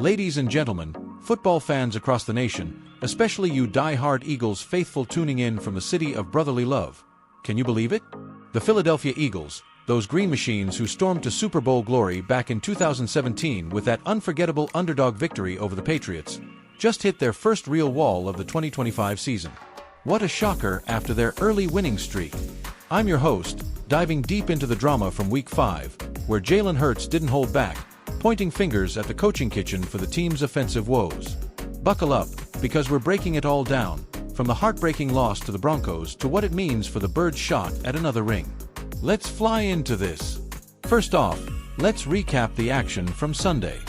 Ladies and gentlemen, football fans across the nation, especially you die-hard Eagles faithful tuning in from the city of brotherly love. Can you believe it? The Philadelphia Eagles, those green machines who stormed to Super Bowl glory back in 2017 with that unforgettable underdog victory over the Patriots, just hit their first real wall of the 2025 season. What a shocker after their early winning streak. I'm your host, diving deep into the drama from Week 5, where Jalen Hurts didn't hold back, pointing fingers at the coaching kitchen for the team's offensive woes. Buckle up, because we're breaking it all down, from the heartbreaking loss to the Broncos to what it means for the Birds' shot at another ring. Let's fly into this. First off, let's recap the action from Sunday.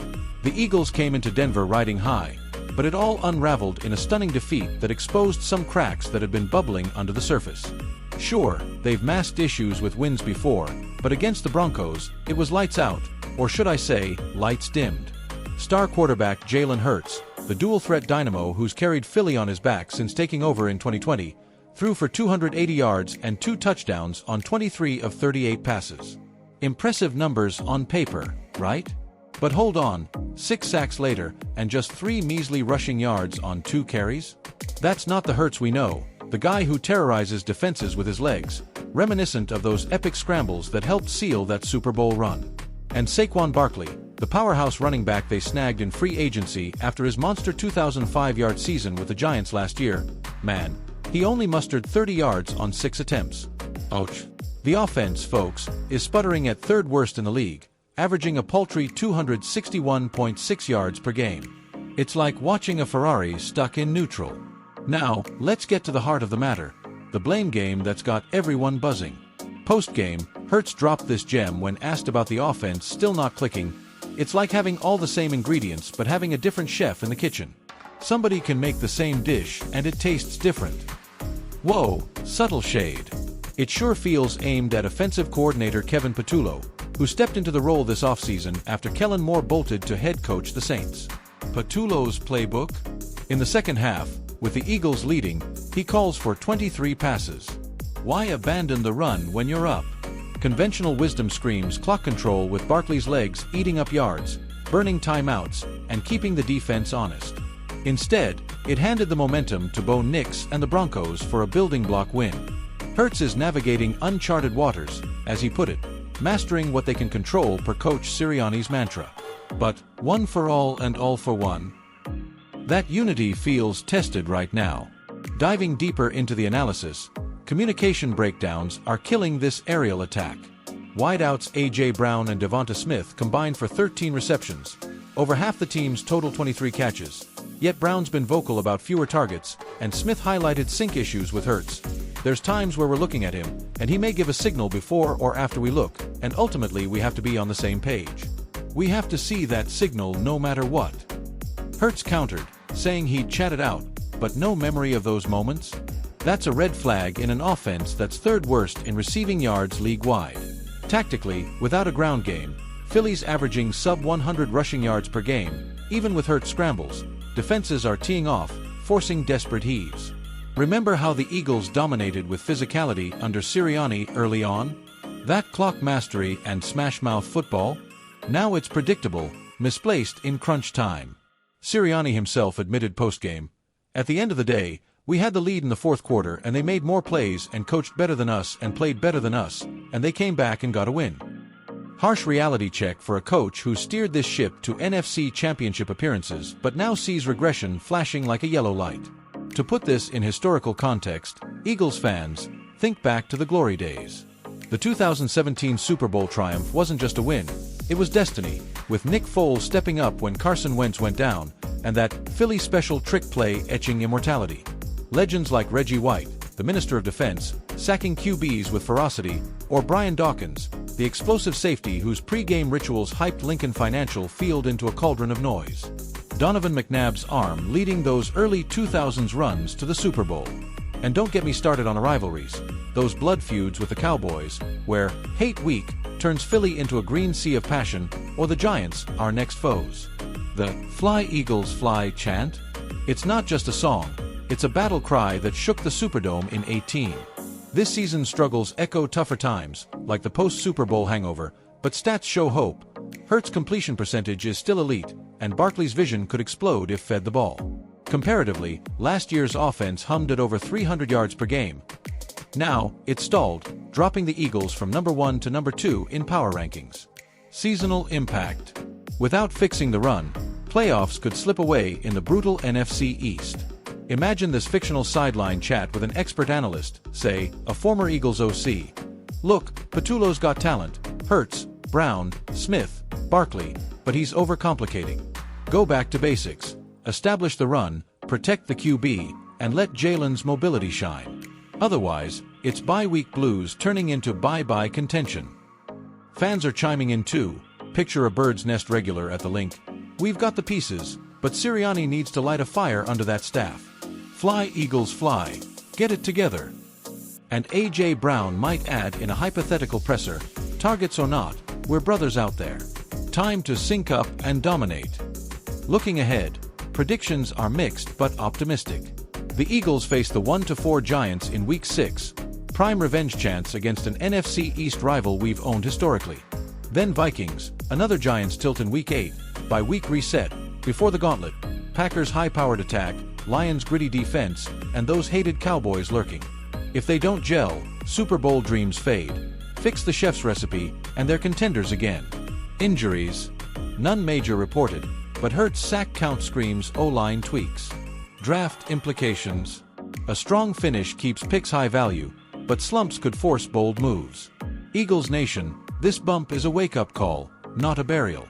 The Eagles came into Denver riding high, but it all unraveled in a stunning defeat that exposed some cracks that had been bubbling under the surface. Sure, they've masked issues with wins before, but against the Broncos, it was lights out, or should I say, lights dimmed. Star quarterback Jalen Hurts, the dual-threat dynamo who's carried Philly on his back since taking over in 2020, threw for 280 yards and 2 touchdowns on 23 of 38 passes. Impressive numbers on paper, right? But hold on, 6 sacks later, and just 3 measly rushing yards on 2 carries? That's not the Hurts we know, the guy who terrorizes defenses with his legs, reminiscent of those epic scrambles that helped seal that Super Bowl run. And Saquon Barkley, the powerhouse running back they snagged in free agency after his monster 2,005-yard season with the Giants last year, man, he only mustered 30 yards on 6 attempts. Ouch. The offense, folks, is sputtering at 3rd worst in the league, averaging a paltry 261.6 yards per game. It's like watching a Ferrari stuck in neutral. Now, let's get to the heart of the matter, the blame game that's got everyone buzzing. Post-game, Hurts dropped this gem when asked about the offense still not clicking. It's like having all the same ingredients but having a different chef in the kitchen. Somebody can make the same dish and it tastes different. Whoa, subtle shade. It sure feels aimed at offensive coordinator Kevin Patullo, who stepped into the role this offseason after Kellen Moore bolted to head coach the Saints. Patullo's playbook? In the second half, with the Eagles leading, he calls for 23 passes. Why abandon the run when you're up? Conventional wisdom screams clock control with Barkley's legs eating up yards, burning timeouts, and keeping the defense honest. Instead, it handed the momentum to Bo Nix and the Broncos for a building block win. Hurts is navigating uncharted waters, as he put it, mastering what they can control per Coach Sirianni's mantra. But, one for all and all for one? That unity feels tested right now. Diving deeper into the analysis, communication breakdowns are killing this aerial attack. Wideouts A.J. Brown and Devonta Smith combined for 13 receptions, over half the team's total 23 catches. Yet Brown's been vocal about fewer targets, and Smith highlighted sync issues with Hurts. There's times where we're looking at him, and he may give a signal before or after we look, and ultimately we have to be on the same page. We have to see that signal no matter what. Hurts countered, saying he'd chat it out, but no memory of those moments? That's a red flag in an offense that's 3rd worst in receiving yards league-wide. Tactically, without a ground game, Philly's averaging sub-100 rushing yards per game. Even with Hurts scrambles, defenses are teeing off, forcing desperate heaves. Remember how the Eagles dominated with physicality under Sirianni early on? That clock mastery and smash-mouth football? Now it's predictable, misplaced in crunch time. Sirianni himself admitted post-game, "At the end of the day, we had the lead in the 4th quarter and they made more plays and coached better than us and played better than us, and they came back and got a win." Harsh reality check for a coach who steered this ship to NFC Championship appearances but now sees regression flashing like a yellow light. To put this in historical context, Eagles fans, think back to the glory days. The 2017 Super Bowl triumph wasn't just a win, it was destiny, with Nick Foles stepping up when Carson Wentz went down, and that Philly special trick play etching immortality. Legends like Reggie White, the Minister of Defense, sacking QBs with ferocity, or Brian Dawkins, the explosive safety whose pre-game rituals hyped Lincoln Financial Field into a cauldron of noise. Donovan McNabb's arm leading those early 2000s runs to the Super Bowl. And don't get me started on rivalries, those blood feuds with the Cowboys, where Hate Week turns Philly into a green sea of passion, or the Giants, our next foes. The "Fly Eagles Fly" chant? It's not just a song, it's a battle cry that shook the Superdome in 18. This season's struggles echo tougher times, like the post-Super Bowl hangover, but stats show hope. Hurts' completion percentage is still elite, and Barkley's vision could explode if fed the ball. Comparatively, last year's offense hummed at over 300 yards per game. Now, it stalled, dropping the Eagles from number 1 to number 2 in power rankings. Seasonal impact. Without fixing the run, playoffs could slip away in the brutal NFC East. Imagine this fictional sideline chat with an expert analyst, say, a former Eagles OC. Look, Patullo's got talent, Hurts, Brown, Smith, Barkley, but he's overcomplicating. Go back to basics. Establish the run, protect the QB, and let Jalen's mobility shine. Otherwise, it's bye-week blues turning into bye-bye contention. Fans are chiming in too. Picture a bird's nest regular at the link. We've got the pieces, but Sirianni needs to light a fire under that staff. Fly, Eagles, fly. Get it together. And A.J. Brown might add in a hypothetical presser, targets or not, we're brothers out there. Time to sync up and dominate. Looking ahead, predictions are mixed but optimistic. The Eagles face the 1-4 Giants in Week 6, prime revenge chance against an NFC East rival we've owned historically. Then Vikings, another Giants tilt in Week 8, by-week reset, before the gauntlet, Packers' high-powered attack, Lions' gritty defense, and those hated Cowboys lurking. If they don't gel, Super Bowl dreams fade. Fix the chef's recipe, and they're contenders again. Injuries. None major reported, but Hurts' sack count screams O-line tweaks. Draft implications. A strong finish keeps picks high value, but slumps could force bold moves. Eagles Nation, this bump is a wake-up call, not a burial.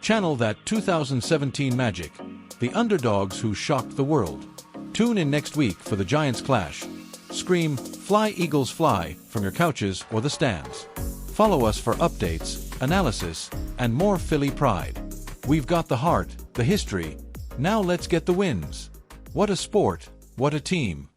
Channel that 2017 magic, the underdogs who shocked the world. Tune in next week for the Giants clash. Scream, "Fly Eagles fly," from your couches or the stands. Follow us for updates, analysis, and more Philly pride. We've got the heart, the history. Now let's get the wins. What a sport, what a team.